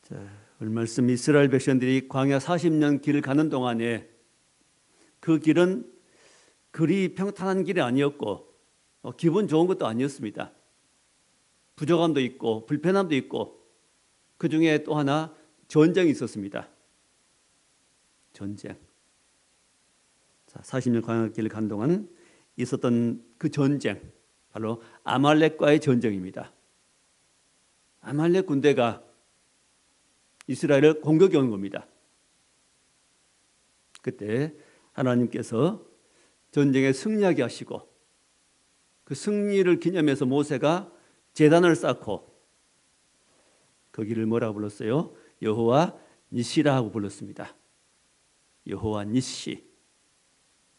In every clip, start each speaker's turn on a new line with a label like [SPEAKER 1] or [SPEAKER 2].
[SPEAKER 1] 오늘 말씀 이스라엘 백성들이 광야 40년 길을 가는 동안에 그 길은 그리 평탄한 길이 아니었고 기분 좋은 것도 아니었습니다. 부족함도 있고 불편함도 있고 그 중에 또 하나 전쟁이 있었습니다. 전쟁. 40년 광야 길을 간 동안 있었던 그 전쟁, 바로 아말렉과의 전쟁입니다. 아말렉 군대가 이스라엘을 공격해 온 겁니다. 그때 하나님께서 전쟁에 승리하게 하시고 그 승리를 기념해서 모세가 제단을 쌓고 거기를 뭐라고 불렀어요? 여호와 니시라 하고 불렀습니다. 여호와 니시.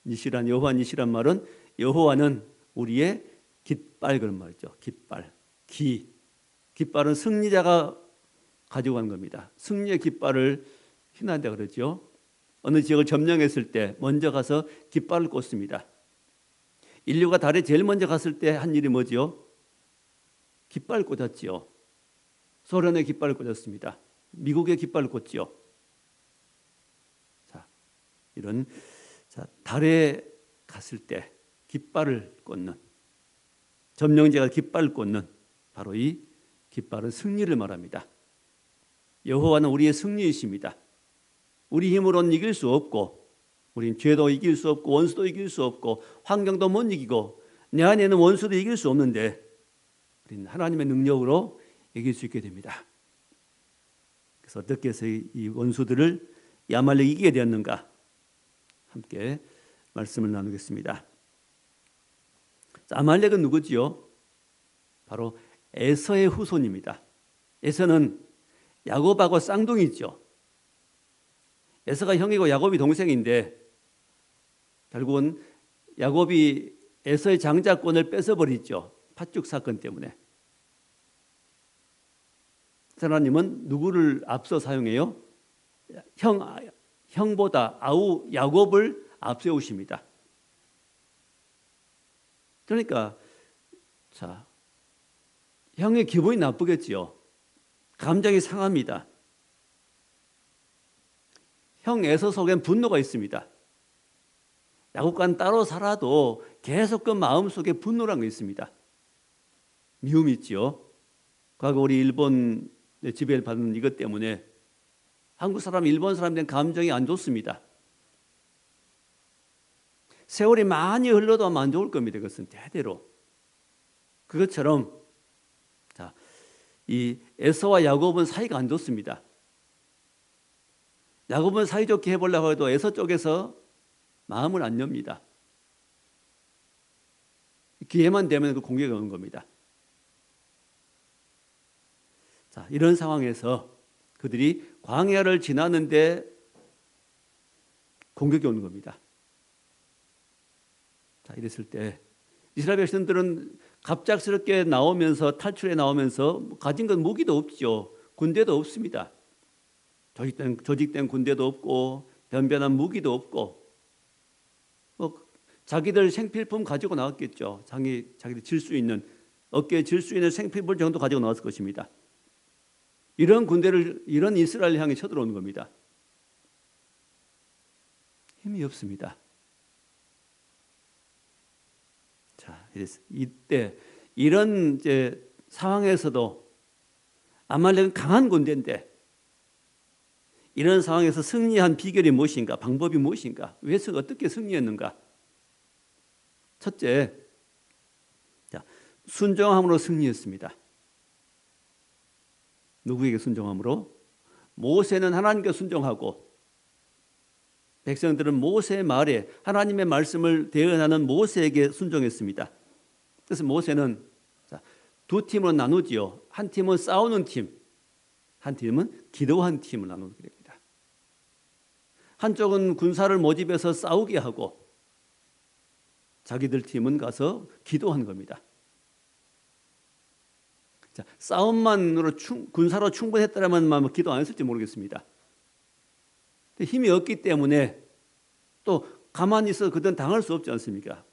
[SPEAKER 1] 니시란 여호와 니시란 말은 여호와는 우리의 깃발 그런 말이죠. 깃발. 깃발은 승리자가 가지고 간 겁니다. 승리의 깃발을 휘난다 그러죠. 어느 지역을 점령했을 때 먼저 가서 깃발을 꽂습니다. 인류가 달에 제일 먼저 갔을 때 한 일이 뭐죠? 깃발을 꽂았지요. 소련의 깃발을 꽂았습니다. 미국의 깃발을 꽂지요. 이런 달에 갔을 때 깃발을 꽂는, 점령제가 깃발을 꽂는 바로 이 깃발은 승리를 말합니다. 여호와는 우리의 승리이십니다. 우리 힘으로는 이길 수 없고 우린 죄도 이길 수 없고 원수도 이길 수 없고 환경도 못 이기고 내 안에 있는 원수도 이길 수 없는데 우리는 하나님의 능력으로 이길 수 있게 됩니다. 그래서 어떻게 해서 이 원수들을 이 아말렉이 이기게 되었는가 함께 말씀을 나누겠습니다. 아말렉은 누구지요? 바로 에서의 후손입니다. 에서는 야곱하고 쌍둥이죠. 에서가 형이고 야곱이 동생인데 결국은 야곱이 에서의 장자권을 뺏어버리죠. 팥죽 사건 때문에. 하나님은 누구를 앞서 사용해요? 형보다 아우 야곱을 앞세우십니다. 그러니까 형의 기분이 나쁘겠지요. 감정이 상합니다. 형 에서 속엔 분노가 있습니다. 야곱과는 따로 살아도 계속 그 마음속에 분노란 게 있습니다. 미움이 있지요. 과거 우리 일본 지배를 받는 이것 때문에 한국 사람, 일본 사람에 대한 감정이 안 좋습니다. 세월이 많이 흘러도 아마 안 좋을 겁니다. 그것은 대대로. 그것처럼 이 에서와 야곱은 사이가 안 좋습니다. 야곱은 사이좋게 해보려고 해도 에서 쪽에서 마음을 안 엽니다. 기회만 되면 그 공격이 오는 겁니다. 이런 상황에서 그들이 광야를 지나는데 공격이 오는 겁니다. 이랬을 때 이스라엘 백성들은 갑작스럽게 나오면서 탈출해 나오면서 가진 건 무기도 없죠. 군대도 없습니다. 조직된 군대도 없고 변변한 무기도 없고 자기들 생필품 가지고 나왔겠죠. 자기들 질 수 있는 어깨에 질 수 있는 생필품 정도 가지고 나왔을 것입니다. 이런 군대를 이런 이스라엘 향해 쳐들어오는 겁니다. 힘이 없습니다. 이때 이런 상황에서도 아말렉은 강한 군대인데 이런 상황에서 승리한 비결이 무엇인가? 방법이 무엇인가? 어떻게 승리했는가? 첫째, 순종함으로 승리했습니다. 누구에게 순종함으로? 모세는 하나님께 순종하고 백성들은 모세의 말에 하나님의 말씀을 대언하는 모세에게 순종했습니다. 그래서 모세는 두 팀으로 나누지요. 한 팀은 싸우는 팀, 한 팀은 기도한 팀을 나누게 됩니다. 한쪽은 군사를 모집해서 싸우게 하고 자기들 팀은 가서 기도한 겁니다. 싸움만으로 군사로 충분했다면 기도 안 했을지 모르겠습니다. 힘이 없기 때문에 또 가만히 있어서 그들은 당할 수 없지 않습니까?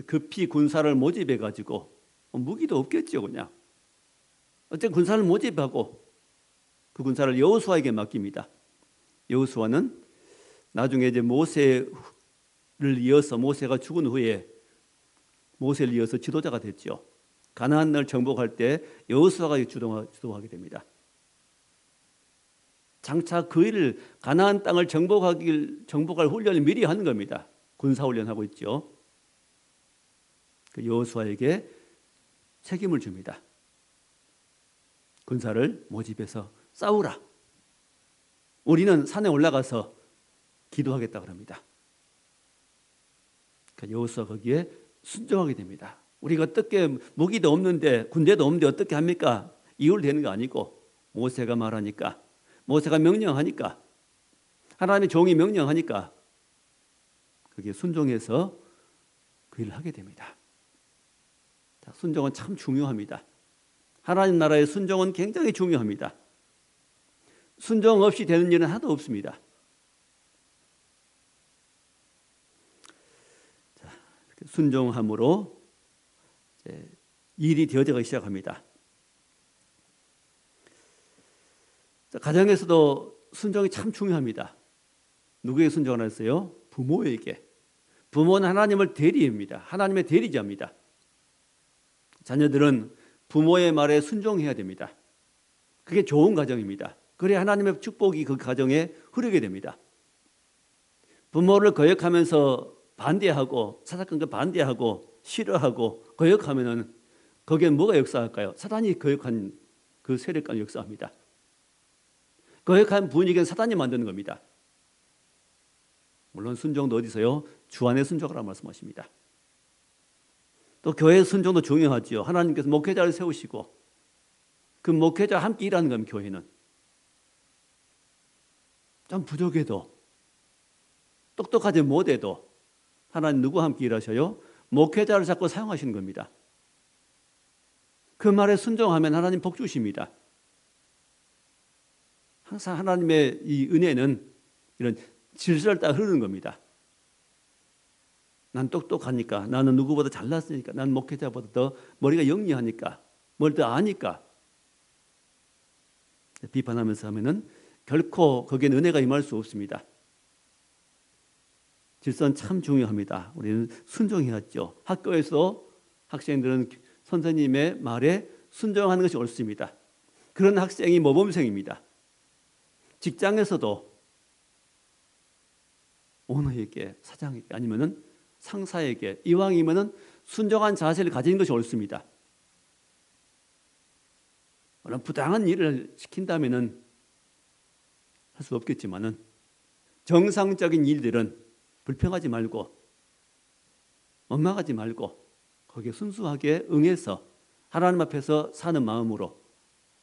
[SPEAKER 1] 급히 군사를 모집해 가지고 무기도 없겠죠. 그냥 어쨌든 군사를 모집하고 그 군사를 여호수아에게 맡깁니다. 여호수아는 나중에 이제 모세를 이어서 모세가 죽은 후에 모세를 이어서 지도자가 됐죠. 가나안 땅을 정복할 때 여호수아가 주도하게 됩니다. 장차 그 일을 가나안 땅을 정복할 훈련을 미리 하는 겁니다. 군사 훈련하고 있죠. 그 여호수아에게 책임을 줍니다. 군사를 모집해서 싸우라. 우리는 산에 올라가서 기도하겠다 그럽니다. 그러니까 여호수아 거기에 순종하게 됩니다. 우리가 어떻게 무기도 없는데 군대도 없는데 어떻게 합니까? 이유를 대는 거 아니고 모세가 말하니까, 모세가 명령하니까, 하나님의 종이 명령하니까 거기에 순종해서 그 일을 하게 됩니다. 자, 순종은 참 중요합니다. 하나님 나라의 순종은 굉장히 중요합니다. 순종 없이 되는 일은 하나도 없습니다. 자, 순종함으로 이제 일이 되어지기 시작합니다. 자, 가정에서도 순종이 참 중요합니다. 누구에게 순종을 했어요? 부모에게. 부모는 하나님을 대리입니다. 하나님의 대리자입니다. 자녀들은 부모의 말에 순종해야 됩니다. 그게 좋은 가정입니다. 그래야 하나님의 축복이 그 가정에 흐르게 됩니다. 부모를 거역하면서 반대하고 사사건건 반대하고 싫어하고 거역하면은 거기에 뭐가 역사할까요? 사단이 거역한 그 세력과 역사합니다. 거역한 분위기는 사단이 만드는 겁니다. 물론 순종도 어디서요? 주 안에 순종하라고 말씀하십니다. 또 교회 순종도 중요하죠. 하나님께서 목회자를 세우시고 그 목회자와 함께 일하는 겁니다. 교회는 좀 부족해도 똑똑하지 못해도 하나님 누구와 함께 일하셔요? 목회자를 자꾸 사용하시는 겁니다. 그 말에 순종하면 하나님 복 주십니다. 항상 하나님의 이 은혜는 이런 질서를 따라 흐르는 겁니다. 난 똑똑하니까, 나는 누구보다 잘났으니까, 난 목회자보다 더 머리가 영리하니까, 뭘 더 아니까 비판하면서 하면은 결코 거기에 은혜가 임할 수 없습니다. 질서는 참 중요합니다. 우리는 순종해야죠. 학교에서 학생들은 선생님의 말에 순종하는 것이 옳습니다. 그런 학생이 모범생입니다. 직장에서도 오너에게, 사장에게 아니면은 상사에게 이왕이면은 순종한 자세를 가지는 것이 옳습니다. 물론 부당한 일을 시킨다면은 할 수 없겠지만은 정상적인 일들은 불평하지 말고 원망하지 말고 거기에 순수하게 응해서 하나님 앞에서 사는 마음으로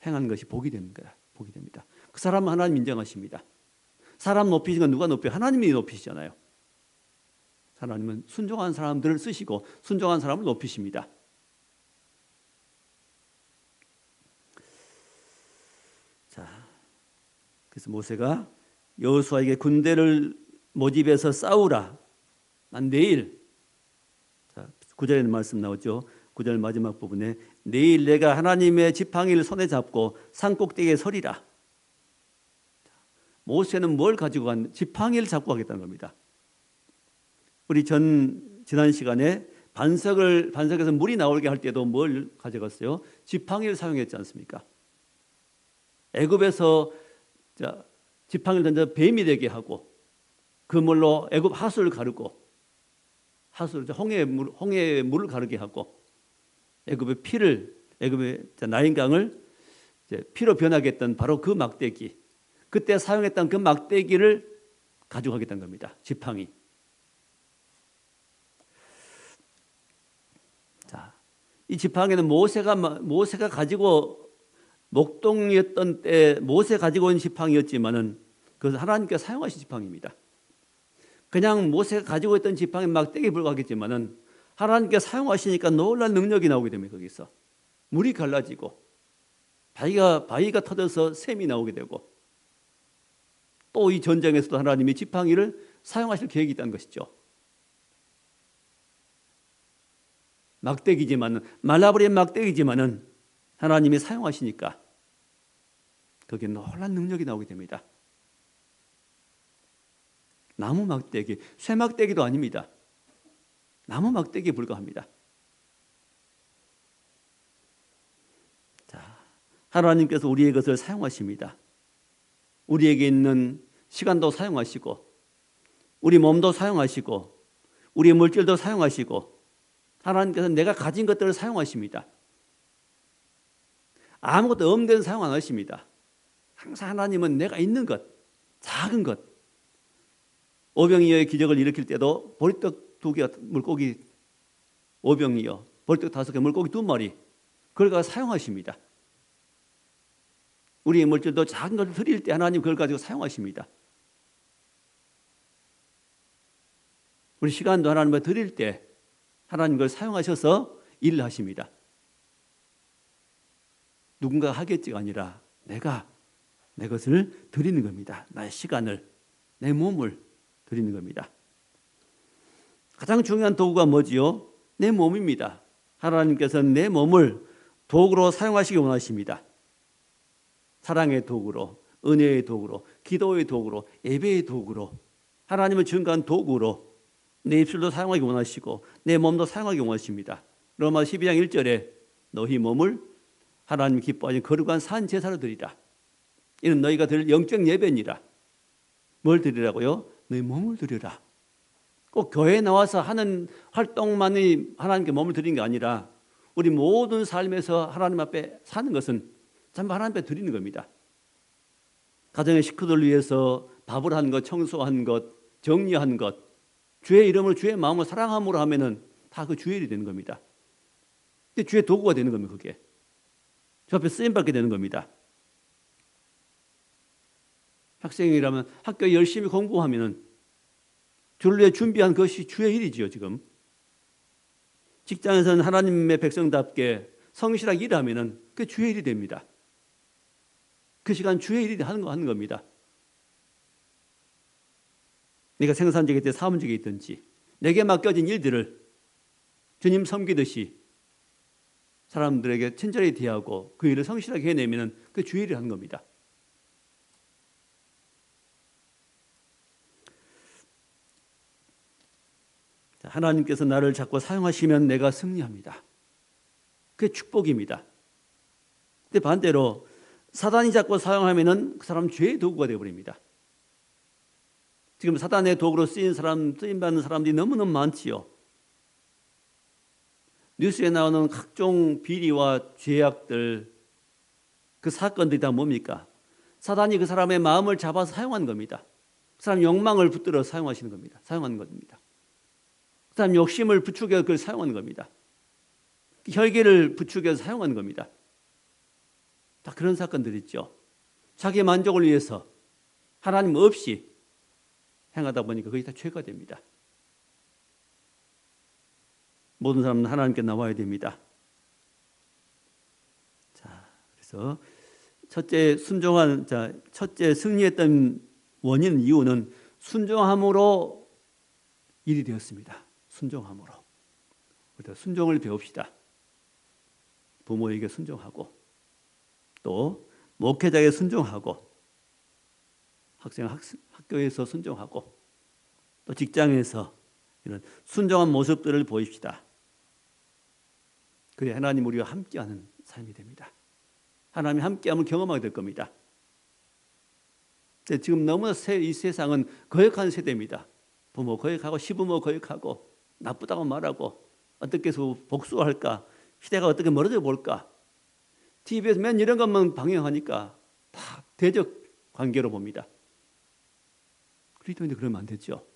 [SPEAKER 1] 행하는 것이 복이 되는 거야. 복이 됩니다. 그 사람은 하나님 인정하십니다. 사람 높이신 건 누가 높여요? 하나님이 높이시잖아요. 하나님은 순종한 사람들을 쓰시고 순종한 사람을 높이십니다. 자, 그래서 모세가 여호수아에게 군대를 모집해서 싸우라. 난 내일, 자, 9절에는 말씀 나오죠. 9절 마지막 부분에 내일 내가 하나님의 지팡이를 손에 잡고 산꼭대기에 서리라. 모세는 뭘 가지고 간? 지팡이를 잡고 가겠다는 겁니다. 우리 지난 시간에 반석에서 물이 나오게 할 때도 뭘 가져갔어요? 지팡이를 사용했지 않습니까? 애굽에서 지팡이를 던져 뱀이 되게 하고 그 물로 애굽 하수를 가르고 홍해의 물을 가르게 하고 애굽의 나인강을 피로 변하게 했던 바로 그 막대기, 그때 사용했던 그 막대기를 가져가겠다는 겁니다. 지팡이. 자, 이 지팡이는 모세가 가지고 목동이었던 때 모세 가지고 온 지팡이였지만은 그것은 하나님께서 사용하신 지팡이입니다. 그냥 모세가 가지고 있던 지팡이 막대기에 불과하겠지만은 하나님께서 사용하시니까 놀라운 능력이 나오게 됩니다. 거기서 물이 갈라지고 바위가 터져서 샘이 나오게 되고 또 이 전쟁에서도 하나님이 지팡이를 사용하실 계획이 있다는 것이죠. 말라버린 막대기지만은 하나님이 사용하시니까 거기에 놀라운 능력이 나오게 됩니다. 나무 막대기, 쇠 막대기도 아닙니다. 나무 막대기에 불과합니다. 자, 하나님께서 우리의 것을 사용하십니다. 우리에게 있는 시간도 사용하시고, 우리 몸도 사용하시고, 우리의 물질도 사용하시고, 하나님께서 내가 가진 것들을 사용하십니다. 아무것도 없는 데는 사용 안 하십니다. 항상 하나님은 내가 있는 것, 작은 것, 오병이어의 기적을 일으킬 때도 보리떡 2개 물고기 5병이요, 보리떡 5개 물고기 2마리, 그걸 가지고 사용하십니다. 우리의 물질도 작은 것을 드릴 때 하나님 그걸 가지고 사용하십니다. 우리 시간도 하나님께 드릴 때 하나님 그걸 사용하셔서 일을 하십니다. 누군가 하겠지가 아니라 내가 내 것을 드리는 겁니다. 나의 시간을, 내 몸을 드리는 겁니다. 가장 중요한 도구가 뭐지요? 내 몸입니다. 하나님께서는 내 몸을 도구로 사용하시기 원하십니다. 사랑의 도구로, 은혜의 도구로, 기도의 도구로, 예배의 도구로, 하나님을 증거한 도구로 내 입술도 사용하기 원하시고 내 몸도 사용하기 원하십니다. 로마 12장 1절에 너희 몸을 하나님 기뻐하시는 거룩한 산 제사로 드리라. 이는 너희가 드릴 영적 예배니라. 뭘 드리라고요? 너희 몸을 드리라. 꼭 교회에 나와서 하는 활동만이 하나님께 몸을 드리는 게 아니라 우리 모든 삶에서 하나님 앞에 사는 것은 전부 하나님 앞에 드리는 겁니다. 가정의 식구들 위해서 밥을 한 것, 청소한 것, 정리한 것, 주의 이름을 주의 마음을 사랑함으로 하면은 다 그 주의 일이 되는 겁니다. 근데 주의 도구가 되는 겁니다. 그게 주 앞에 쓰임 받게 되는 겁니다. 학생이라면 학교에 열심히 공부하면은 주를 위해 준비한 것이 주의 일이지요. 지금 직장에서는 하나님의 백성답게 성실하게 일하면은 그게 주의 일이 됩니다. 그 시간 주의 일이 하는 겁니다. 내가 생산직에 있든 사무직에 있든지 내게 맡겨진 일들을 주님 섬기듯이 사람들에게 친절히 대하고 그 일을 성실하게 해내면 그 주의 일을 하는 겁니다. 하나님께서 나를 자꾸 사용하시면 내가 승리합니다. 그게 축복입니다. 근데 반대로 사단이 자꾸 사용하면은 그 사람 죄의 도구가 되어버립니다. 지금 사단의 도구로 쓰임받는 사람들이 너무너무 많지요. 뉴스에 나오는 각종 비리와 죄악들, 그 사건들이 다 뭡니까? 사단이 그 사람의 마음을 잡아서 사용하는 겁니다. 그 사람 욕망을 붙들어 사용하시는 겁니다. 사용하는 겁니다. 그 사람 욕심을 부추겨 그걸 사용하는 겁니다. 혈기를 부추겨서 사용하는 겁니다. 다 그런 사건들 있죠. 자기 만족을 위해서 하나님 없이 행하다 보니까 그게 다 죄가 됩니다. 모든 사람은 하나님께 나와야 됩니다. 자, 그래서 첫째 승리했던 원인 이유는 순종함으로 일이 되었습니다. 순종함으로. 우리가 순종을 배웁시다. 부모에게 순종하고 또 목회자에게 순종하고 학교에서 순종하고 또 직장에서 이런 순종한 모습들을 보입시다. 그래 하나님 우리와 함께하는 삶이 됩니다. 하나님 함께함을 경험하게 될 겁니다. 지금 너무나 이 세상은 거역하는 세대입니다. 부모 거역하고 시부모 거역하고 나쁘다고 말하고 어떻게 해서 복수할까? 시대가 어떻게 멀어져 볼까? TV에서 맨 이런 것만 방영하니까 다 대적 관계로 봅니다. 그리스도인들 그러면 안 되죠.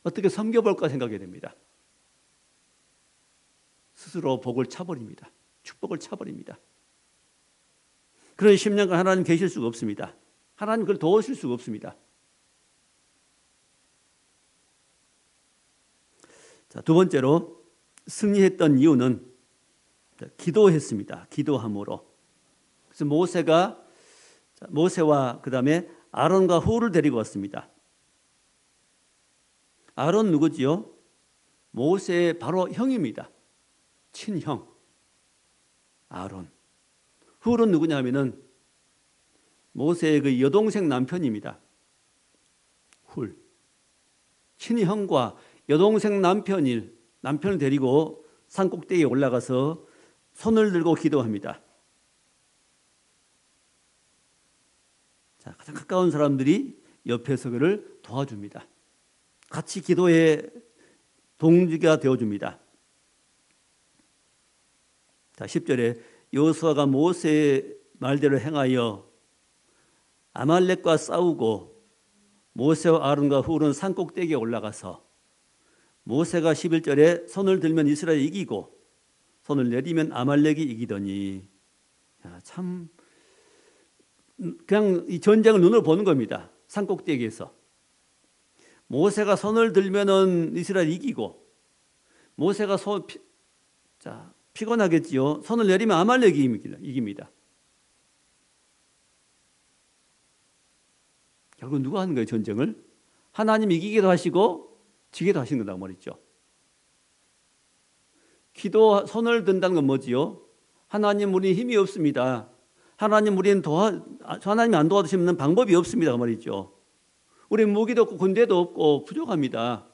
[SPEAKER 1] 어떻게 섬겨볼까 생각해야 됩니다. 스스로 복을 차버립니다. 축복을 차버립니다. 그런 10년간 하나님 계실 수가 없습니다. 하나님 그걸 도우실 수가 없습니다. 자, 두 번째로 승리했던 이유는 기도했습니다. 기도함으로. 그래서 모세와 그 다음에 아론과 후를 데리고 왔습니다. 아론 누구지요? 모세의 바로 형입니다. 친형 아론. 훌은 누구냐 하면은 모세의 그 여동생 남편입니다. 훌. 친히 형과 여동생 남편을 데리고 산 꼭대기에 올라가서 손을 들고 기도합니다. 자, 가장 가까운 사람들이 옆에서 그를 도와줍니다. 같이 기도에 동지가 되어줍니다. 자, 10절에 여호수아가 모세의 말대로 행하여 아말렉과 싸우고 모세와 아론과 훌은 산 꼭대기에 올라가서 모세가 11절에 손을 들면 이스라엘이 이기고 손을 내리면 아말렉이 이기더니, 야, 참 그냥 이 전쟁을 눈으로 보는 겁니다. 산 꼭대기에서 모세가 손을 들면은 이스라엘이 이기고, 모세가 피곤하겠지요. 손을 내리면 아말렉이 이깁니다. 결국 누가 하는 거예요, 전쟁을? 하나님 이기기도 하시고 지기도 하시는 거다 말이죠. 손을 든다는 건 뭐지요? 하나님, 우리는 힘이 없습니다. 하나님, 우리는 하나님이 안 도와주시면 방법이 없습니다, 그 말이죠. 우리는 무기도 없고 군대도 없고 부족합니다.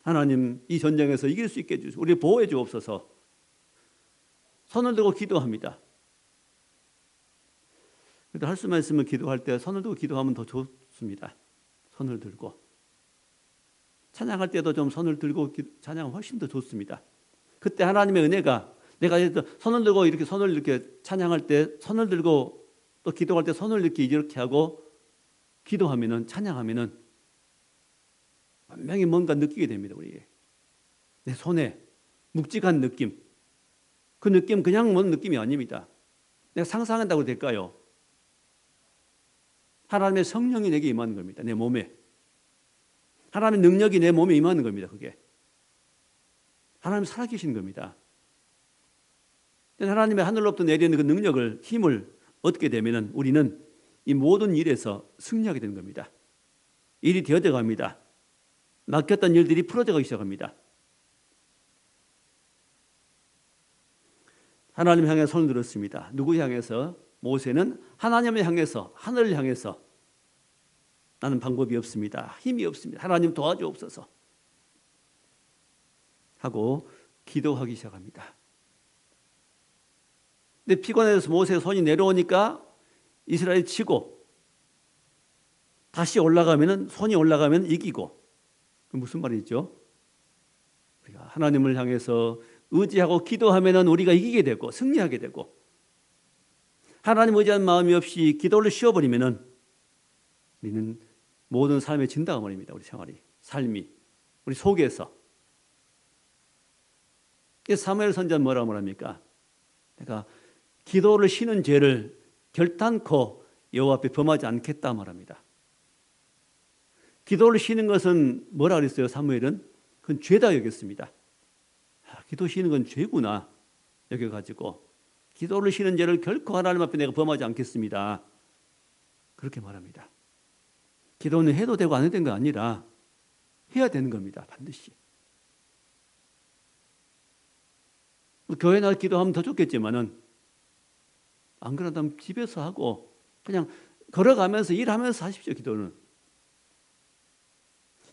[SPEAKER 1] 하나님, 이 전쟁에서 이길 수 있게 해주시고 우리 보호해 주옵소서. 손을 들고 기도합니다. 그래도 할 수만 있으면 기도할 때 손을 들고 기도하면 더 좋습니다. 손을 들고 찬양할 때도 좀 손을 들고 찬양하면 훨씬 더 좋습니다. 그때 하나님의 은혜가, 내가 손을 들고 이렇게 손을 이렇게 찬양할 때 손을 들고 또 기도할 때 손을 이렇게 하고 기도하면은, 찬양하면은 분명히 뭔가 느끼게 됩니다. 우리에게 내 손에 묵직한 느낌, 그 느낌 그냥 뭔 느낌이 아닙니다. 내가 상상한다고 될까요? 하나님의 성령이 내게 임하는 겁니다. 내 몸에 하나님의 능력이 내 몸에 임하는 겁니다. 그게 하나님 살아계시는 겁니다. 하나님의 하늘로부터 내리는 그 능력을, 힘을 얻게 되면 우리는 이 모든 일에서 승리하게 되는 겁니다. 일이 되어져 갑니다. 맡겼던 일들이 풀어져 가기 시작합니다. 하나님 향해 손을 들었습니다. 누구 향해서? 모세는 하나님을 향해서, 하늘을 향해서, 나는 방법이 없습니다. 힘이 없습니다. 하나님 도와주옵소서 하고 기도하기 시작합니다. 근데 피곤해서 모세의 손이 내려오니까 이스라엘이 치고, 다시 올라가면은, 손이 올라가면 이기고. 무슨 말이죠? 우리가 하나님을 향해서 의지하고 기도하면은 우리가 이기게 되고 승리하게 되고, 하나님 의지한 마음이 없이 기도를 쉬어버리면은 우리는 모든 삶에 진다가 말입니다. 우리 생활이, 삶이 우리 속에서. 사무엘 선지자는 뭐라고 말합니까? 내가 기도를 쉬는 죄를 결단코 여호와 앞에 범하지 않겠다 말합니다. 기도를 쉬는 것은 뭐라 그랬어요? 사무엘은 그건 죄다 여겼습니다. 기도 쉬는 건 죄구나 여겨가지고 기도를 쉬는 죄를 결코 하나님 앞에 내가 범하지 않겠습니다. 그렇게 말합니다. 기도는 해도 되고 안 해도 되는 거 아니라 해야 되는 겁니다. 반드시. 교회 나와 기도하면 더 좋겠지만은 안 그러다면 집에서 하고 그냥 걸어가면서 일하면서 하십시오. 기도는.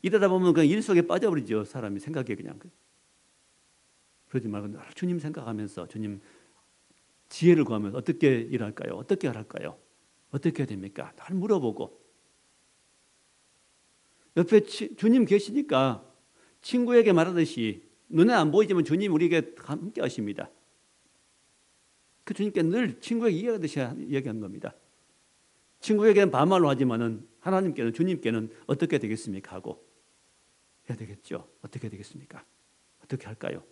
[SPEAKER 1] 이러다 보면 그냥 일 속에 빠져버리죠. 사람이 생각에 그냥. 그러지 말고 주님 생각하면서, 주님 지혜를 구하면서 어떻게 일할까요? 어떻게 할까요? 어떻게 해야 됩니까? 날 물어보고. 옆에 주님 계시니까 친구에게 말하듯이 눈에 안 보이지만 주님 우리에게 함께 하십니다. 그 주님께 늘 친구에게 이해하듯이 얘기하는 겁니다. 친구에게는 반말로 하지만은 하나님께는, 주님께는 어떻게 되겠습니까? 하고 해야 되겠죠. 어떻게 되겠습니까? 어떻게 할까요?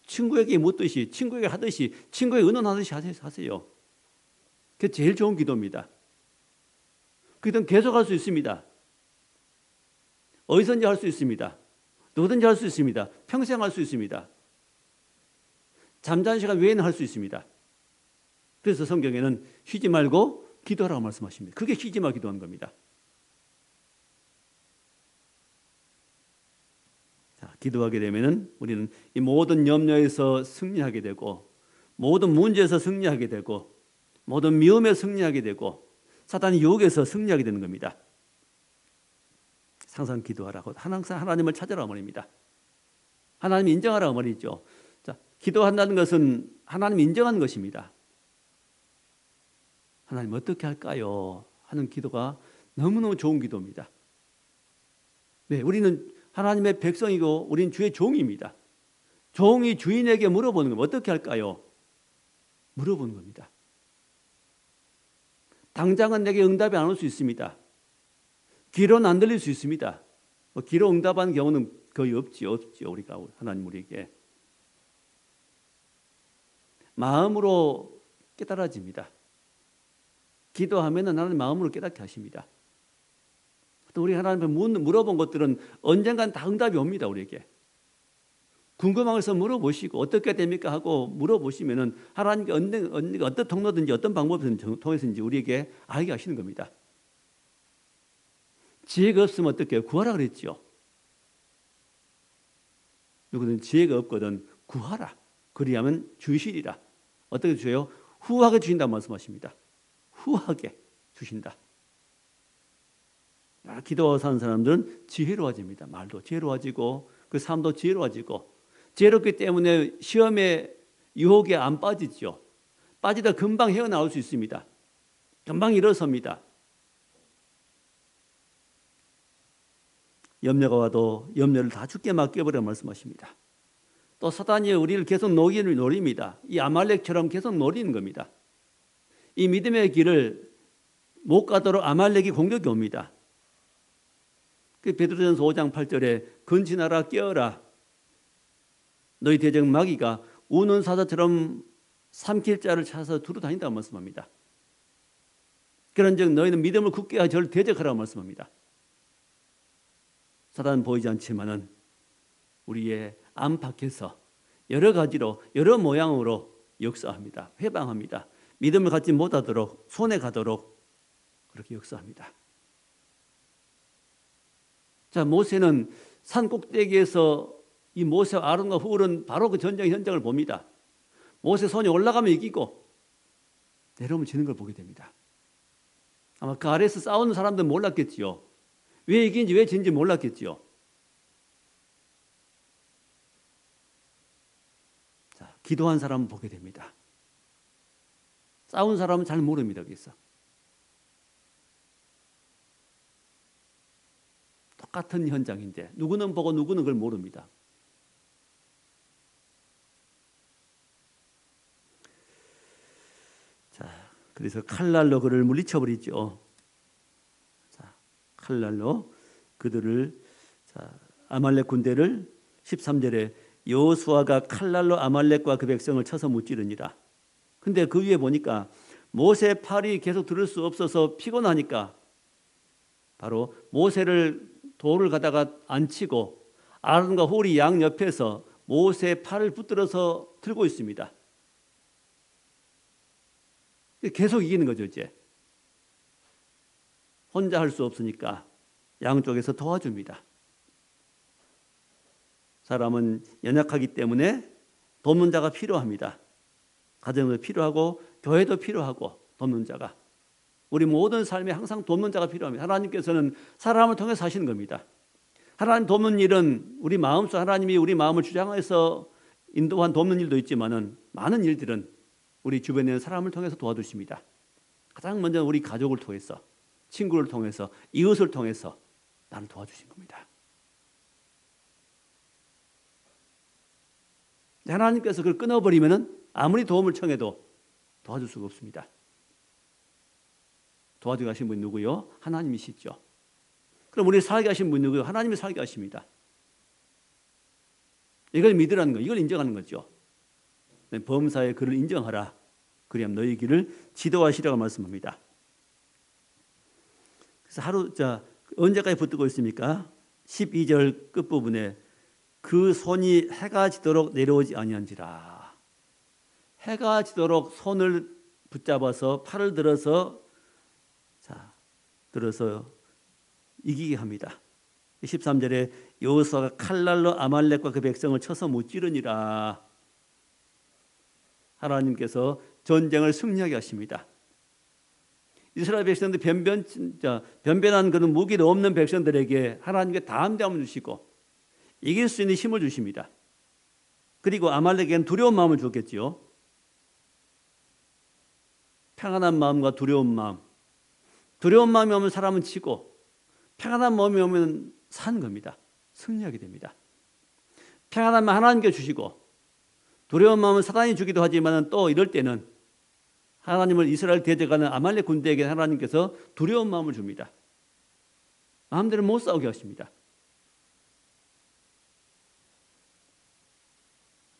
[SPEAKER 1] 친구에게 묻듯이, 친구에게 하듯이, 친구에게 의논하듯이 하세요. 그게 제일 좋은 기도입니다. 그 기도는 계속 할 수 있습니다. 어디서든지 할 수 있습니다. 누구든지 할 수 있습니다. 평생 할 수 있습니다. 잠자는 시간 외에는 할 수 있습니다. 그래서 성경에는 쉬지 말고 기도하라고 말씀하십니다. 그게 쉬지 말고 기도하는 겁니다. 자, 기도하게 되면은 우리는 이 모든 염려에서 승리하게 되고, 모든 문제에서 승리하게 되고, 모든 위험에 승리하게 되고 사단의 유혹에서 승리하게 되는 겁니다. 항상 기도하라고, 항상 하나님을 찾으라고 말입니다. 하나님 인정하라고 말이죠. 자, 기도한다는 것은 하나님 인정하는 것입니다. 하나님 어떻게 할까요? 하는 기도가 너무너무 좋은 기도입니다. 네, 우리는 하나님의 백성이고 우리는 주의 종입니다. 종이 주인에게 물어보는 겁니다. 어떻게 할까요? 물어보는 겁니다. 당장은 내게 응답이 안 올 수 있습니다. 귀로는 안 들릴 수 있습니다. 귀로 응답하는 경우는 거의 없지요. 우리가 하나님 우리에게 마음으로 깨달아집니다. 기도하면은 하나님 마음으로 깨닫게 하십니다. 또 우리 하나님께 물어본 것들은 언젠간 다 응답이 옵니다. 우리에게 궁금한 것을 물어보시고 어떻게 됩니까 하고 물어보시면은 하나님께 어떤 통로든지 어떤 방법을 통해서든지 우리에게 알게 하시는 겁니다. 지혜가 없으면 어떻게 구하라 그랬죠. 누구든 지혜가 없거든 구하라. 그리하면 주시리라. 어떻게 주세요? 후하게 주신다고 말씀하십니다. 후하게 주신다. 기도하고 사는 사람들은 지혜로워집니다. 말도 지혜로워지고 그 삶도 지혜로워지고 지혜롭기 때문에 시험에 유혹에 안 빠지죠. 빠지다 금방 헤어나올 수 있습니다. 금방 일어섭니다. 염려가 와도 염려를 다 주께 맡겨버려 말씀하십니다. 또 사단이 우리를 계속 노립니다. 이 아말렉처럼 계속 노리는 겁니다. 이 믿음의 길을 못 가도록 아말렉이 공격이 옵니다. 그 베드로전서 5장 8절에 근신하라 깨어라 너희 대적 마귀가 우는 사자처럼 삼킬 자를 찾아서 두루 다닌다고 말씀합니다. 그런즉 너희는 믿음을 굳게 하여 저를 대적하라고 말씀합니다. 사단은 보이지 않지만은 우리의 안팎에서 여러 가지로 여러 모양으로 역사합니다. 회방합니다. 믿음을 갖지 못하도록 손에 가도록 그렇게 역사합니다. 자, 모세는 산 꼭대기에서 이 모세와 아론과 훌은 바로 그 전쟁 현장을 봅니다. 모세 손이 올라가면 이기고 내려오면 지는 걸 보게 됩니다. 아마 그 아래에서 싸우는 사람들은 몰랐겠지요. 왜 이긴지 왜 진지 몰랐겠지요. 자, 기도한 사람은 보게 됩니다. 싸운 사람은 잘 모릅니다. 그래서 똑같은 현장인데 누구는 보고 누구는 그걸 모릅니다. 자, 그래서 칼날로 그를 물리쳐버리죠. 자, 칼날로 그들을 아말렉 군대를 13절에 여호수아가 칼날로 아말렉과 그 백성을 쳐서 무찌르니라. 근데 그 위에 보니까 모세 팔이 계속 들을 수 없어서 피곤하니까 바로 모세를 돌을 가다가 앉히고 아론과 홀이 양 옆에서 모세 팔을 붙들어서 들고 있습니다. 계속 이기는 거죠. 이제 혼자 할 수 없으니까 양쪽에서 도와줍니다. 사람은 연약하기 때문에 돕는 자가 필요합니다. 가정도 필요하고 교회도 필요하고 돕는 자가 우리 모든 삶에 항상 돕는 자가 필요합니다. 하나님께서는 사람을 통해서 하시는 겁니다. 하나님 돕는 일은 우리 마음속 하나님이 우리 마음을 주장해서 인도한 돕는 일도 있지만은 많은 일들은 우리 주변에 있는 사람을 통해서 도와주십니다. 가장 먼저 우리 가족을 통해서 친구를 통해서 이웃을 통해서 나를 도와주신 겁니다. 하나님께서 그걸 끊어버리면은 아무리 도움을 청해도 도와줄 수가 없습니다. 도와주게 하신 분이 누구요? 하나님이시죠. 그럼 우리 살게 하신 분이 누구요? 하나님이 살게 하십니다. 이걸 믿으라는 거, 이걸 인정하는 거죠. 범사에 그를 인정하라. 그리하면 너희 길을 지도하시라고 말씀합니다. 그래서 언제까지 붙들고 있습니까? 12절 끝부분에 그 손이 해가 지도록 내려오지 아니한지라. 해가 지도록 손을 붙잡아서 팔을 들어서 이기게 합니다. 13절에 여호수아가 칼날로 아말렉과 그 백성을 쳐서 무찌르니라. 하나님께서 전쟁을 승리하게 하십니다. 이스라엘 백성들 변변한 그런 무기도 없는 백성들에게 하나님께 담대함을 주시고 이길 수 있는 힘을 주십니다. 그리고 아말렉에게는 두려운 마음을 주었겠지요. 평안한 마음과 두려운 마음. 두려운 마음이 오면 사람은 치고 평안한 마음이 오면 사는 겁니다. 승리하게 됩니다. 평안한 마음 하나님께 주시고 두려운 마음은 사단이 주기도 하지만 또 이럴 때는 하나님을 이스라엘 대적하는 아말렉 군대에게 하나님께서 두려운 마음을 줍니다. 마음대로 못 싸우게 하십니다.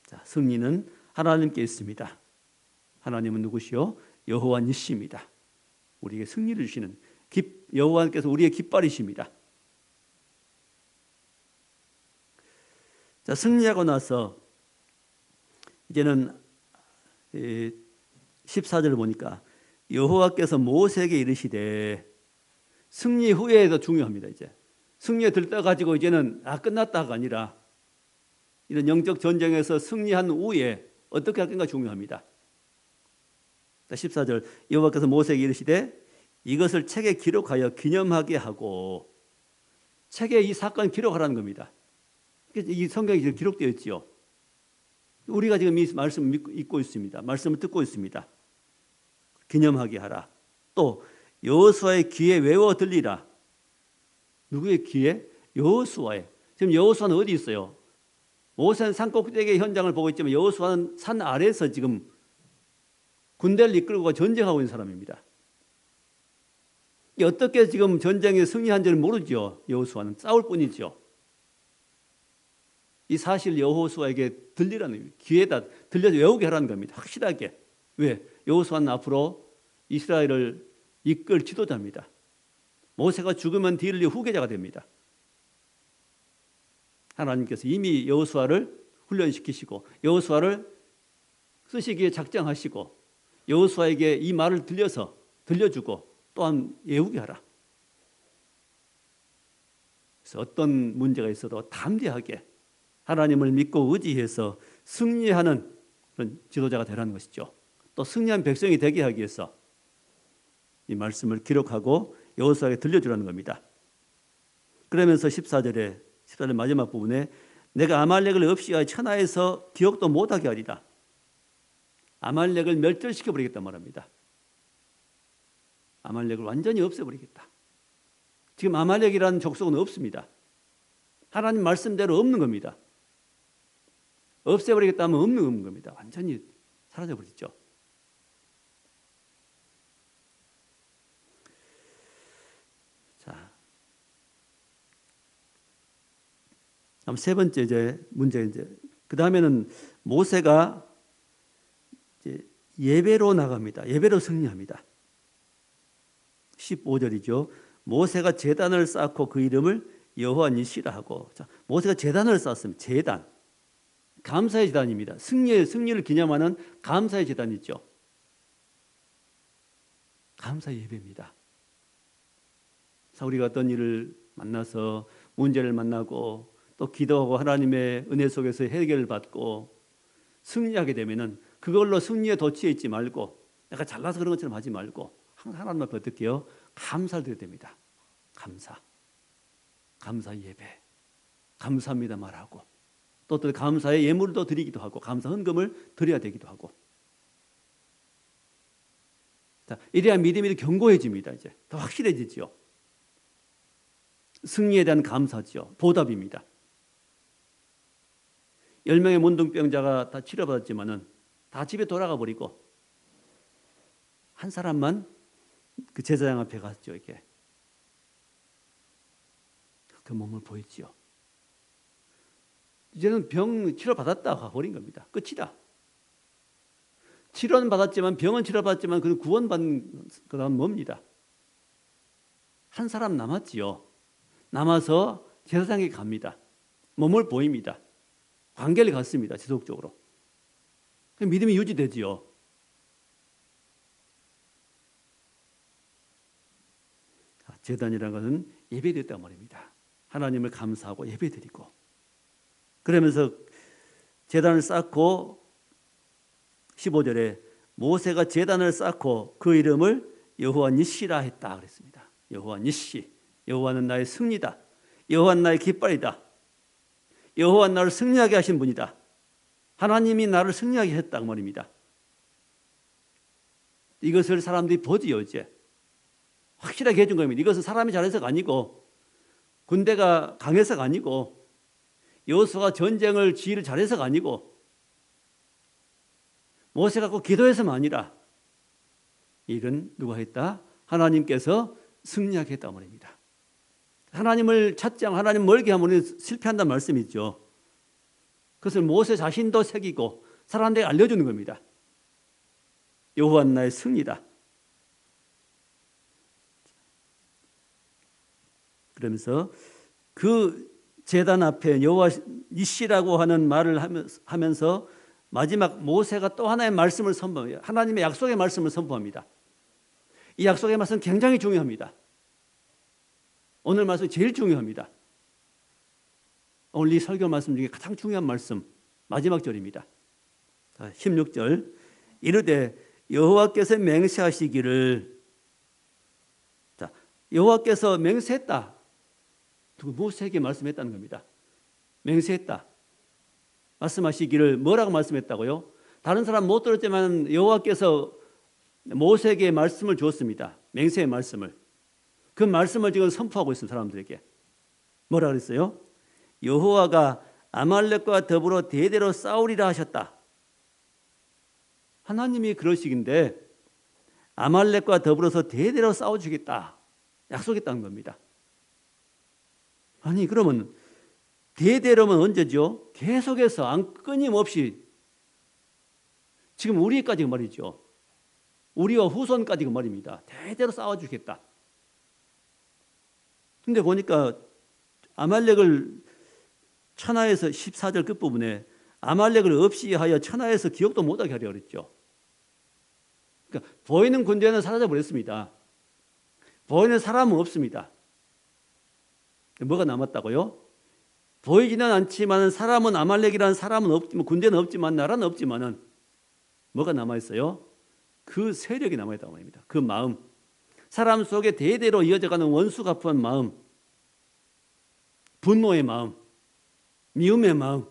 [SPEAKER 1] 자, 승리는 하나님께 있습니다. 하나님은 누구시요? 여호와 니시입니다. 우리에게 승리를 주시는 여호와께서 우리의 깃발이십니다. 자, 승리하고 나서 이제는 14절을 보니까 여호와께서 모세에게 이르시되 승리 후에도 중요합니다. 이제 승리에 들떠가지고 이제는 끝났다가 아니라 이런 영적 전쟁에서 승리한 후에 어떻게 할 건가 중요합니다. 14절 여호와께서 모세에게 이르시되 이것을 책에 기록하여 기념하게 하고 책에 이 사건 기록하라는 겁니다. 이 성경에 기록되어 있지요. 우리가 지금 이 말씀을 읽고 있습니다. 말씀을 듣고 있습니다. 기념하게 하라. 또 여호수아의 귀에 외워 들리라. 누구의 귀에? 여호수아의. 지금 여호수아는 어디 있어요? 모세는 산 꼭대기의 현장을 보고 있지만 여호수아는 산 아래에서 지금 군대를 이끌고 전쟁하고 있는 사람입니다. 어떻게 지금 전쟁에 승리한지는 모르죠. 여호수아는 싸울 뿐이죠. 이 사실 여호수아에게 들리라는 귀에다 들려서 외우게 하라는 겁니다. 확실하게. 왜? 여호수아는 앞으로 이스라엘을 이끌 지도자입니다. 모세가 죽으면 뒤를 이어 후계자가 됩니다. 하나님께서 이미 여호수아를 훈련시키시고 여호수아를 쓰시기에 작정하시고 여호수아에게 이 말을 들려주고 또한 외우게 하라. 그래서 어떤 문제가 있어도 담대하게 하나님을 믿고 의지해서 승리하는 그런 지도자가 되라는 것이죠. 또 승리한 백성이 되게 하기 위해서 이 말씀을 기록하고 여호수아에게 들려주라는 겁니다. 그러면서 14절 마지막 부분에 내가 아말렉을 없이하여 천하에서 기억도 못하게 하리라. 아말렉을 멸절시켜버리겠단 말입니다. 아말렉을 완전히 없애버리겠다. 지금 아말렉이라는 족속은 없습니다. 하나님 말씀대로 없는 겁니다. 없애버리겠다 하면 없는 겁니다. 완전히 사라져버리죠. 자, 다음 세 번째 문제 그 다음에는 모세가 이제 예배로 나갑니다. 예배로 승리합니다. 15절이죠. 모세가 제단을 쌓고 그 이름을 여호와 니시라 하고. 자, 모세가 제단을 쌓았습니다. 제단. 감사의 제단입니다. 승리를 기념하는 감사의 제단이죠. 감사의 예배입니다. 사울이 어떤 일을 만나서 문제를 만나고 또 기도하고 하나님의 은혜 속에서 해결을 받고 승리하게 되면은 그걸로 승리에 도취해 있지 말고 약간 잘나서 그런 것처럼 하지 말고 항상 하나님 앞에 어떻게 해요? 감사를 드려야 됩니다. 감사 예배, 감사합니다 말하고 또 감사의 예물도 드리기도 하고 감사 헌금을 드려야 되기도 하고. 자, 이래야 믿음이 견고해집니다. 이제 더 확실해지죠. 승리에 대한 감사죠. 보답입니다. 10명의 문둥병자가 다 치료받았지만은 다 집에 돌아가 버리고 한 사람만 그 제사장 앞에 갔죠. 이렇게 그 몸을 보였지요. 이제는 병 치료받았다 가버린 겁니다. 끝이다. 치료는 받았지만 병은 치료받았지만 그 구원받은 그 다음 뭡니다? 한 사람 남았지요. 남아서 제사장에게 갑니다. 몸을 보입니다. 관계를 갖습니다. 지속적으로. 믿음이 유지되지요. 제단이라는 것은 예배드렸단 말입니다. 하나님을 감사하고 예배드리고 그러면서 제단을 쌓고 15절에 모세가 제단을 쌓고 그 이름을 여호와 니시라 했다 그랬습니다. 여호와 니시, 여호와는 나의 승리다. 여호와는 나의 깃발이다. 여호와는 나를 승리하게 하신 분이다. 하나님이 나를 승리하게 했다 그 말입니다. 이것을 사람들이 보지요. 이제 확실하게 해준 겁니다. 이것은 사람이 잘해서가 아니고 군대가 강해서가 아니고 여호수아가 전쟁을 지휘를 잘해서가 아니고 모세가 꼭 기도해서만 아니라 일은 누가 했다? 하나님께서 승리하게 했다고 말입니다. 하나님을 찾지 않고 하나님 멀게 하면 실패한다는 말씀이죠. 그것을 모세 자신도 새기고 사람들에게 알려주는 겁니다. 여호와는 나의 승리다. 그러면서 그 제단 앞에 여호와 니시라고 하는 말을 하면서 마지막 모세가 또 하나의 말씀을 선포해요. 하나님의 약속의 말씀을 선포합니다. 이 약속의 말씀은 굉장히 중요합니다. 오늘 말씀이 제일 중요합니다. 오늘 이 설교 말씀 중에 가장 중요한 말씀 마지막 절입니다. 16절 이르되 여호와께서 맹세하시기를 자, 여호와께서 맹세했다. 모세에게 말씀했다는 겁니다. 맹세했다. 말씀하시기를 뭐라고 말씀했다고요? 다른 사람 못 들었지만 여호와께서 모세에게 말씀을 주었습니다. 맹세의 말씀을. 그 말씀을 지금 선포하고 있어요. 사람들에게. 뭐라 그랬어요? 여호와가 아말렉과 더불어 대대로 싸우리라 하셨다. 하나님이 그러시긴데 아말렉과 더불어서 대대로 싸워주겠다. 약속했다는 겁니다. 아니 그러면 대대로면 언제죠? 계속해서 안 끊임없이 지금 우리까지 말이죠. 우리와 후손까지 말입니다. 대대로 싸워주겠다. 근데 보니까 아말렉을 천하에서 14절 끝부분에 아말렉을 없이 하여 천하에서 기억도 못하게 하려 그랬죠. 그러니까 보이는 군대는 사라져버렸습니다. 보이는 사람은 없습니다. 뭐가 남았다고요? 보이지는 않지만 사람은 아말렉이라는 사람은 없지만 군대는 없지만 나라는 없지만은 뭐가 남아있어요? 그 세력이 남아있다고 합니다. 그 마음. 사람 속에 대대로 이어져가는 원수가푸한 마음, 분노의 마음, 미움의 마음,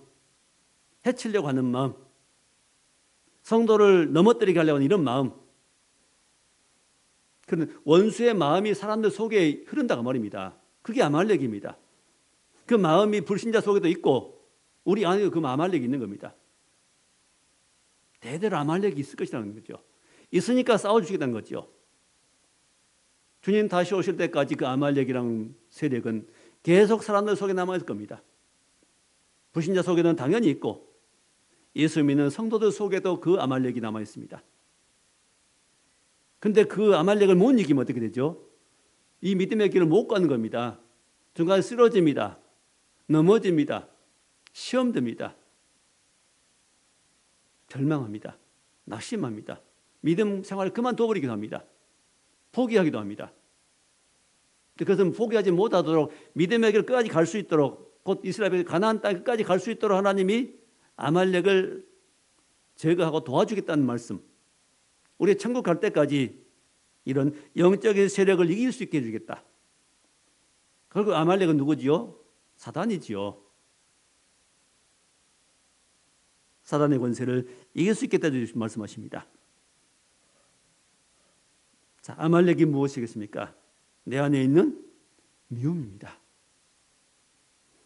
[SPEAKER 1] 해치려고 하는 마음, 성도를 넘어뜨리게 하려고 하는 이런 마음, 그런 원수의 마음이 사람들 속에 흐른다고 말입니다. 그게 아말렉입니다. 그 마음이 불신자 속에도 있고 우리 안에도 그 아말렉이 있는 겁니다. 대대로 아말렉이 있을 것이라는 거죠. 있으니까 싸워주시겠다는 거죠. 주님 다시 오실 때까지 그 아말렉이라는 세력은 계속 사람들 속에 남아있을 겁니다. 불신자 속에는 당연히 있고 예수 믿는 성도들 속에도 그 아말렉이 남아있습니다. 그런데 그 아말렉을 못 이기면 어떻게 되죠? 이 믿음의 길을 못 가는 겁니다. 중간에 쓰러집니다. 넘어집니다. 시험 듭니다. 절망합니다. 낙심합니다. 믿음 생활을 그만둬버리기도 합니다. 포기하기도 합니다. 그것은 포기하지 못하도록 믿음의 길을 끝까지 갈 수 있도록 곧 이스라엘 가나안 땅까지 갈 수 있도록 하나님이 아말렉을 제거하고 도와주겠다는 말씀. 우리 천국 갈 때까지 이런 영적인 세력을 이길 수 있게 해주겠다. 결국 아말렉은 누구지요? 사단이지요. 사단의 권세를 이길 수 있겠다 말씀하십니다. 자, 아말렉이 무엇이겠습니까? 내 안에 있는 미움입니다.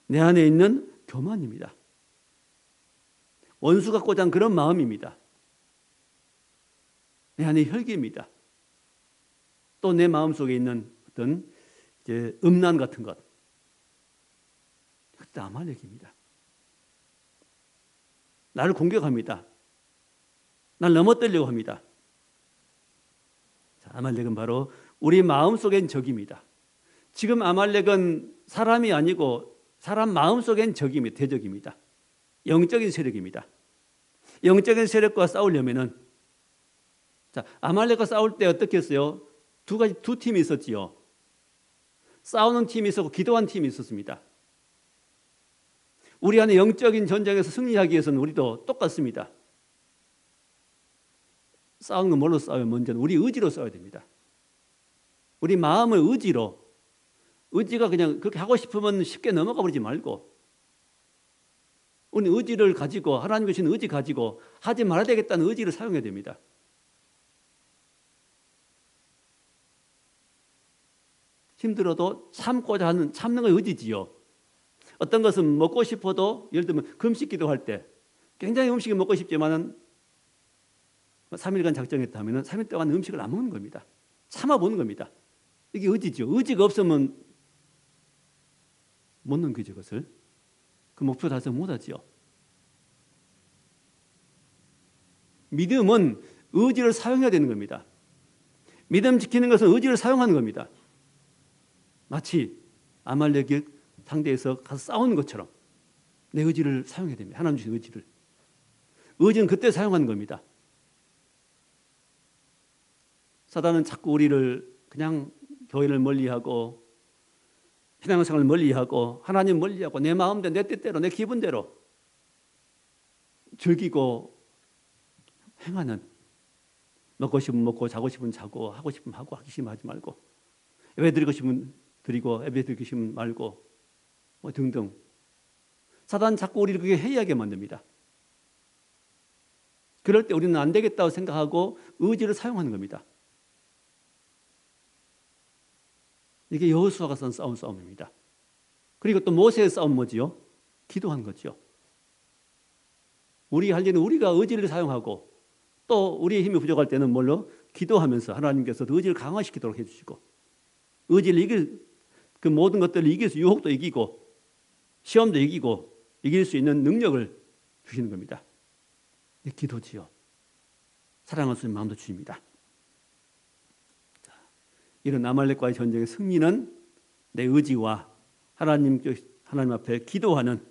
[SPEAKER 1] 내 안에 있는 교만입니다. 원수가 꽂은 그런 마음입니다. 내 안에 혈기입니다. 또 내 마음속에 있는 어떤 이제 음란 같은 것. 그것도 아말렉입니다. 나를 공격합니다. 날 넘어뜨리려고 합니다. 자, 아말렉은 바로 우리 마음속엔 적입니다. 지금 아말렉은 사람이 아니고 사람 마음속엔 적입니다. 대적입니다. 영적인 세력입니다. 영적인 세력과 싸우려면은 자, 아말렉과 싸울 때 어떻게 했어요? 두 팀이 있었지요. 싸우는 팀이 있었고 기도한 팀이 있었습니다. 우리 안에 영적인 전쟁에서 승리하기 위해서는 우리도 똑같습니다. 싸우는 건 뭘로 싸워요? 먼저는 우리 의지로 싸워야 됩니다. 우리 마음의 의지로, 의지가 그냥 그렇게 하고 싶으면 쉽게 넘어가 버리지 말고, 우리 의지를 가지고, 하나님 주신 의지 가지고 하지 말아야 되겠다는 의지를 사용해야 됩니다. 힘들어도 참고자 하는, 참는 건 의지지요. 어떤 것은 먹고 싶어도, 예를 들면 금식 기도할 때 굉장히 음식이 먹고 싶지만은 3일간 작정했다면 3일 동안 음식을 안 먹는 겁니다. 참아보는 겁니다. 이게 의지죠. 의지가 없으면 못 넘기죠, 그것을. 그 목표 달성 못하지요. 믿음은 의지를 사용해야 되는 겁니다. 믿음 지키는 것은 의지를 사용하는 겁니다. 마치 아말렉이 상대에서 가서 싸우는 것처럼 내 의지를 사용해야 됩니다. 하나님 주신 의지를. 의지는 그때 사용하는 겁니다. 사단은 자꾸 우리를 그냥 교회를 멀리하고 신앙생활을 멀리하고 하나님 멀리하고 내 마음대로 내 뜻대로 내 기분대로 즐기고 행하는, 먹고 싶으면 먹고 자고 싶으면 자고 하고 싶으면 하고 하기 싫으면 하지 말고 예배 드리고 싶으면 드리고 예배 드리고 싶으면 말고 뭐 등등. 사단은 자꾸 우리를 그게 해이하게 만듭니다. 그럴 때 우리는 안 되겠다고 생각하고 의지를 사용하는 겁니다. 이게 여호수아가 선 싸움입니다. 그리고 또 모세의 싸움 뭐지요? 기도한 거죠. 우리 할 일은 우리가 의지를 사용하고 또 우리의 힘이 부족할 때는 뭘로? 기도하면서 하나님께서 의지를 강화시키도록 해주시고 의지를 이길 그 모든 것들을 이길 수, 유혹도 이기고 시험도 이기고 이길 수 있는 능력을 주시는 겁니다. 기도지요. 사랑할 수 있는 마음도 주십니다. 이런 아말렉과의 전쟁의 승리는 내 의지와 하나님 앞에 기도하는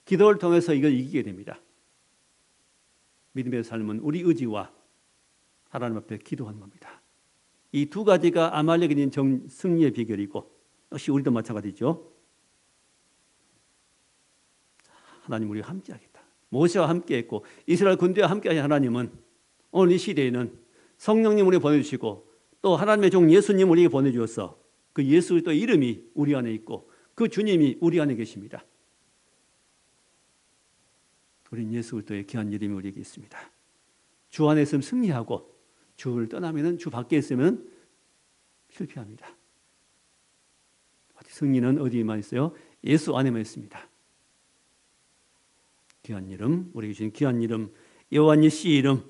[SPEAKER 1] 기도를 통해서 이걸 이기게 됩니다. 믿음의 삶은 우리 의지와 하나님 앞에 기도하는 겁니다. 이 두 가지가 아말렉에 있는 승리의 비결이고 역시 우리도 마찬가지죠. 하나님 우리와 함께하겠다. 모세와 함께했고 이스라엘 군대와 함께하신 하나님은 오늘 이 시대에는 성령님 우리 보내주시고 또 하나님의 종 예수님 우리에게 보내주어서 그 예수 그리스도의 이름이 우리 안에 있고 그 주님이 우리 안에 계십니다. 우리는 예수 그리스도의 귀한 이름이 우리에게 있습니다. 주 안에 있으면 승리하고 주를 떠나면 주 밖에 있으면 실패합니다. 승리는 어디에만 있어요? 예수 안에만 있습니다. 귀한 이름, 우리에게 주신 귀한 이름, 여호와 니시 이름,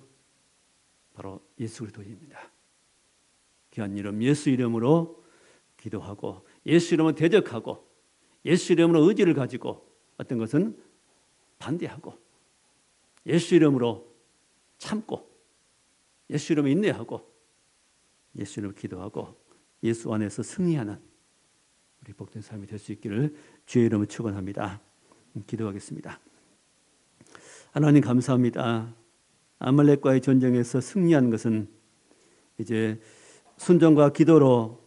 [SPEAKER 1] 바로 예수 그리스도입니다. 귀한 이름 예수 이름으로 기도하고 예수 이름으로 대적하고 예수 이름으로 의지를 가지고 어떤 것은 반대하고 예수 이름으로 참고 예수 이름으로 인내하고 예수 이름으로 기도하고 예수 안에서 승리하는 우리 복된 삶이 될 수 있기를 주의 이름으로 축원합니다. 기도하겠습니다. 하나님 감사합니다. 아말렉과의 전쟁에서 승리한 것은 이제 순종과 기도로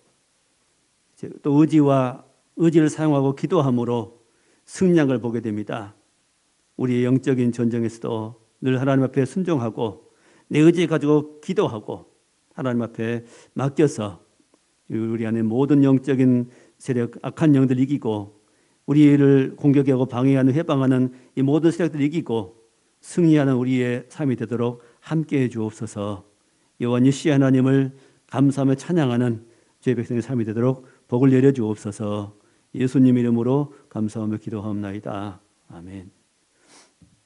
[SPEAKER 1] 이제 또 의지를 사용하고 기도함으로 승리한 걸 보게 됩니다. 우리의 영적인 전쟁에서도 늘 하나님 앞에 순종하고 내 의지 가지고 기도하고 하나님 앞에 맡겨서 우리 안에 모든 영적인 세력, 악한 영들 이기고 우리를 공격하고 방해하는 해방하는 이 모든 세력들 이기고 승리하는 우리의 삶이 되도록 함께해 주옵소서. 여호와 니시 하나님을 감사하며 찬양하는 주의 백성의 삶이 되도록 복을 내려 주옵소서. 예수님 이름으로 감사하며 기도하옵나이다. 아멘.